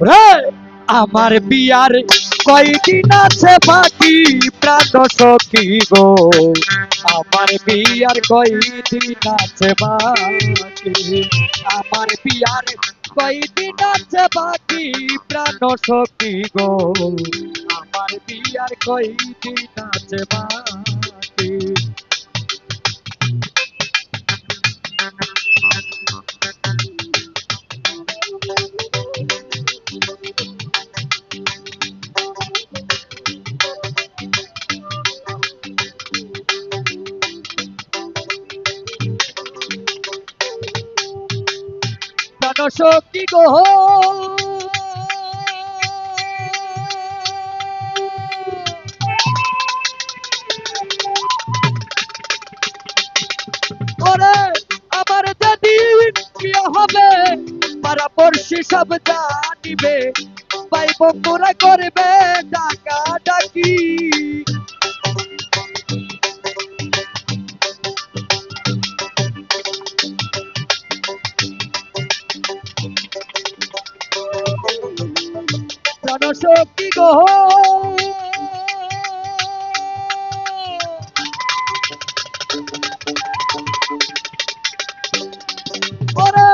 রে আমার বিয়ার কয়দিন আছে বাকি প্রাণ সখী গো, আমার বিয়ার কয়দিন আছে বাকি, আমার বিয়ার কয়দিন আছে বাকি প্রাণ সখী গো, আমার বিয়ার কয়দিন আছে বাকি। প্রাণ সখী গো, ওরে আমার যেদিন বিয়ে হবে পাড়াপড়শি সব জানিবে, ভাই বন্ধুরা করবে ডাকা ডাকি, জনশক্তি গো, ওরে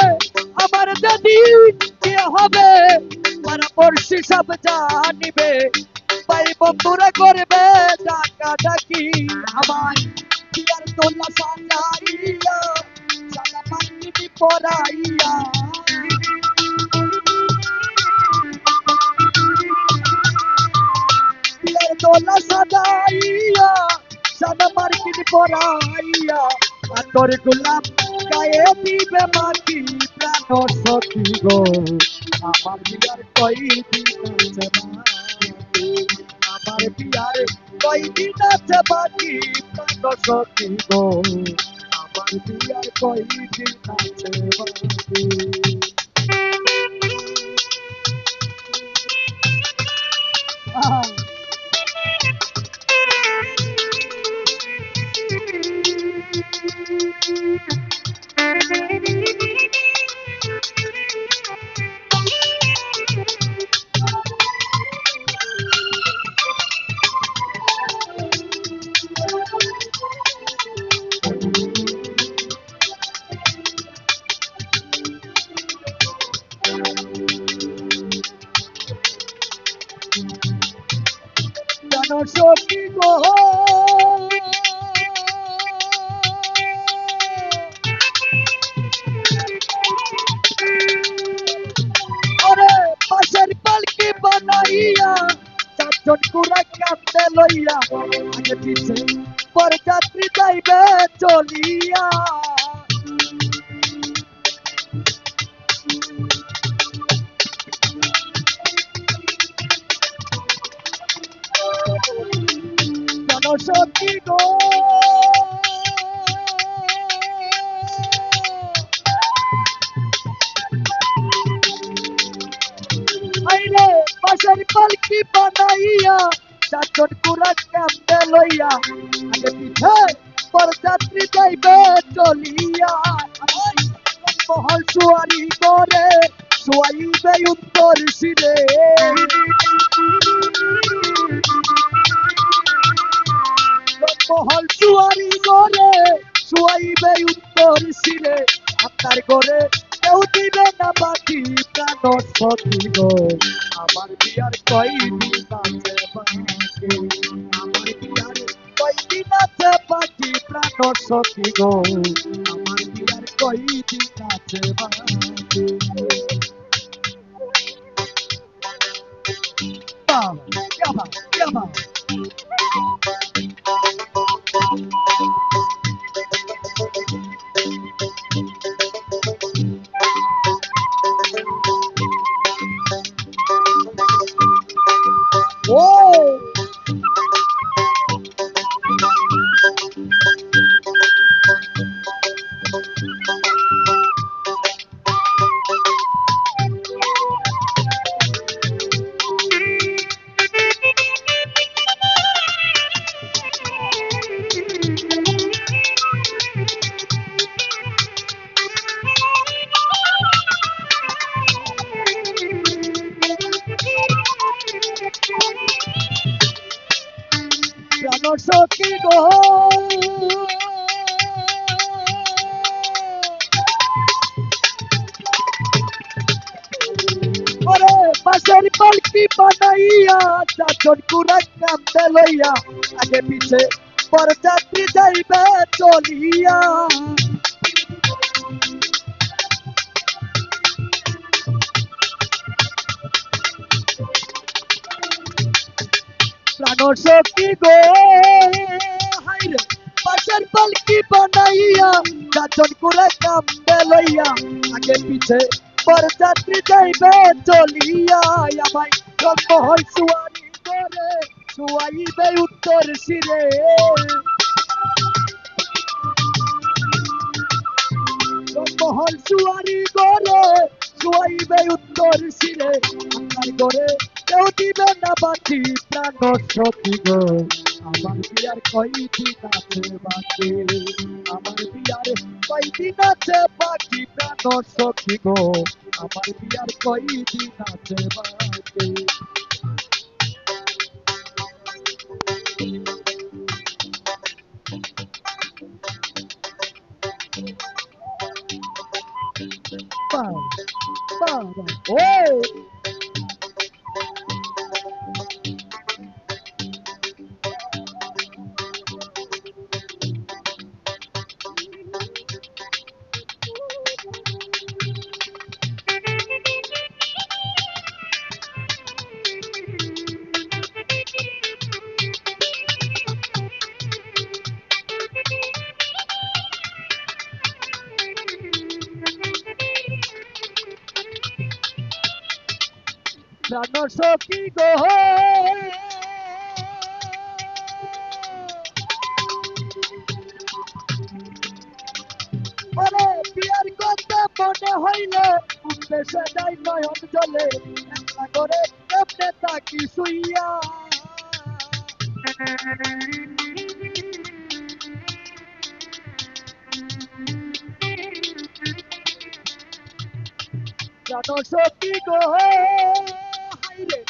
আমার যেদিন বিয়ে হবে পাড়াপড়শি সব জানিবে, ভাই বন্ধুরা করবে ডাকা ডাকি, আমার বিয়ার তোলা সাজাইয়া সাদা পাঞ্জাবি পরাইয়া, বিয়ার তোলা সাজাইয়া সাদা মার্কিন পরাইয়া, আতর গোলাপ গায়ে দিবে মাটি প্রাণ সখী গো, আমার বিয়ার কয়দিন আছে বাকি, আমার বিয়ার কয়দিন আছে বাকি প্রাণ সখী গো, আমার বিয়ার কয়দিন আছে বাকি। আহা, জনশক্তি গো, ওরে পাশের পালকি বানাইয়া চারজন কুড়া কান্দে লইয়া, আগে পিছে পর যাত্রী যাইবে চলিয়া, জনশক্তি গো, আইরে পাশের পালকি বানাইয়া চারজন কুড়া কান্দে লইয়া, আগে পিছে পর যাত্রী যাইবে চলিয়া, মহল সুয়ারি করে শুয়াইবে উত্তর শিরে, মহল সুয়ারি করে শুয়াইবে উত্তর শিরে, আপনার ঘরে কেউ দিবে না বাকি প্রাণ সখী গো, আমার বিয়ার কয়দিন আছে বাকি, আমার বিয়ার কয়দিন আছে বাকি প্রাণ সখী গো, আমার বিয়ার কয়দিন আছে বাকি। বাবা, ইয়াবা, ইয়াবা। ও সখী গো ওরে পাশের পালকি বানাইয়া চাচর কুড়া কান্দে লইয়া আগে পিছে বরযাত্রী যাইবে চলিয়া প্রাণ সখী গো হাইরে পাশের পালকি বানাইয়া চাচর কুড়া কান্দে লইয়া আগে পিছে বরযাত্রী যাইবে চলিয়া আমায় জন্ম হয় সুয়ারি করে শুয়াইবে উত্তর শিরে জন্মহল সুয়ারি করে শুয়াইবে উত্তর শিরে আমার করে কেউ দিবে না বাঁচি প্রাণ সখী গো আমার বিয়ার কয়দিন আছে বাকি আমার বিয়ার কয়দিন আছে বাকি প্রাণ সখী গো আমার বিয়ার কয়দিন আছে বাকি বাবা বাবা ও প্রাণ সখী গো ওরে বিয়ার কথা মনে হইলে উদ্দেশ্যে যাই নয়ন জলে একলা করে কেমনে তাকি শুইয়া প্রাণ সখী গো হাইরে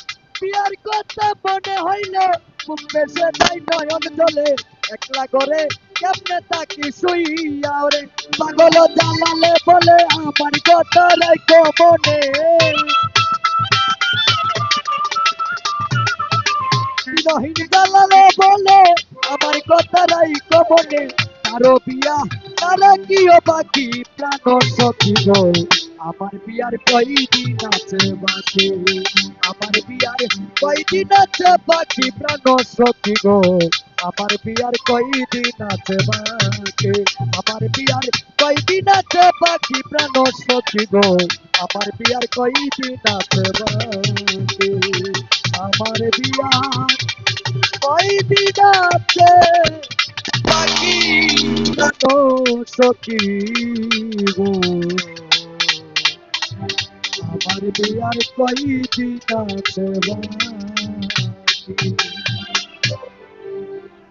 বিয়ার কথা মনে হইলে উদ্দেশ্যে যাই নয়ন জলে একলা করে কেমনে তাকি শুইয়া ওরে পাগল জ্বালালে বলে আমার কথা রাখো মনে বিরহীন জ্বালালে বলে আমার কথা রাখো মনে কারো বিয়া তারা কিও বাকি প্রাণ সখী গো আমার বিয়ার কয়দিন আছে বাকি আমার বিয়ার কয়দিন আছে বাকি প্রাণ সখী গো আমার বিয়ার কয়দিন আছে বাকি আমার বিয়ার কয়দিন আছে বাকি প্রাণ সখী গো আমার বিয়ার কয়দিন আছে বাকি আমার বিয়ার কয়দিন আছে বাকি প্রাণ সখী গো আমার বিয়ার কয়দিন আছে বাকি